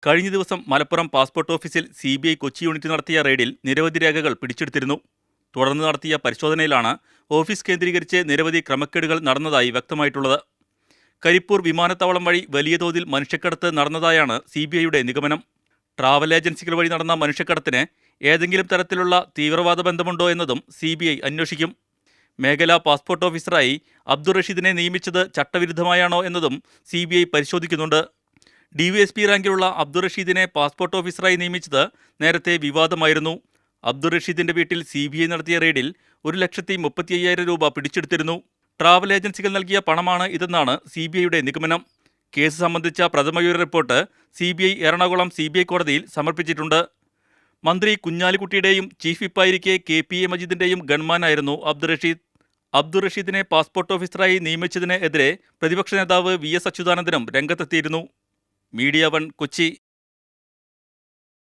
കഴിഞ്ഞ ദിവസം മലപ്പുറം പാസ്പോർട്ട് ഓഫീസിൽ CBI കൊച്ചി യൂണിറ്റ് നടത്തിയ റെയ്ഡിൽ നിരവധി രേഖകൾ പിടിച്ചെടുത്തിരുന്നു. തുടർന്ന് നടത്തിയ പരിശോധനയിലാണ് ഓഫീസ് കേന്ദ്രീകരിച്ച് നിരവധി ക്രമക്കേടുകൾ നടന്നതായി വ്യക്തമായിട്ടുള്ളത്. കരിപ്പൂർ വിമാനത്താവളം വഴി വലിയ തോതിൽ മനുഷ്യക്കടത്ത് നടന്നതായാണ് CBIയുടെ നിഗമനം. ട്രാവൽ ഏജൻസികൾ വഴി നടന്ന മനുഷ്യക്കടത്തിന് ഏതെങ്കിലും തരത്തിലുള്ള തീവ്രവാദ ബന്ധമുണ്ടോ എന്നതും CBI അന്വേഷിക്കും. മേഖലാ പാസ്പോർട്ട് ഓഫീസറായി അബ്ദുൾ റഷീദിനെ നിയമിച്ചത് ചട്ടവിരുദ്ധമായാണോ എന്നതും CBI പരിശോധിക്കുന്നുണ്ട്. DYSP റാങ്കിലുള്ള അബ്ദുൾ റഷീദിനെ പാസ്പോർട്ട് ഓഫീസറായി നിയമിച്ചത് നേരത്തെ വിവാദമായിരുന്നു. അബ്ദുൾ റഷീദിന്റെ വീട്ടിൽ CBI നടത്തിയ റെയ്ഡിൽ 1,35,000 രൂപ പിടിച്ചെടുത്തിരുന്നു. ട്രാവൽ ഏജൻസികൾ നൽകിയ പണമാണ് ഇതെന്നാണ് CBIയുടെ നിഗമനം. കേസ് സംബന്ധിച്ച പ്രഥമവിവര റിപ്പോർട്ട് CBI എറണാകുളം CBI കോടതിയിൽ സമർപ്പിച്ചിട്ടുണ്ട്. മന്ത്രി കുഞ്ഞാലിക്കുട്ടിയുടെയും ചീഫ് വിപ്പായിരിക്കെ KPA മജീദിന്റെയും ഗൺമാനായിരുന്നു അബ്ദുൾ റഷീദ്. അബ്ദുൾ റഷീദിനെ പാസ്പോർട്ട് ഓഫീസറായി നിയമിച്ചതിന് എതിരെ പ്രതിപക്ഷ നേതാവ് VS അച്യുതാനന്ദനും രംഗത്തെത്തിയിരുന്നു. മീഡിയ 1 കൊച്ചി.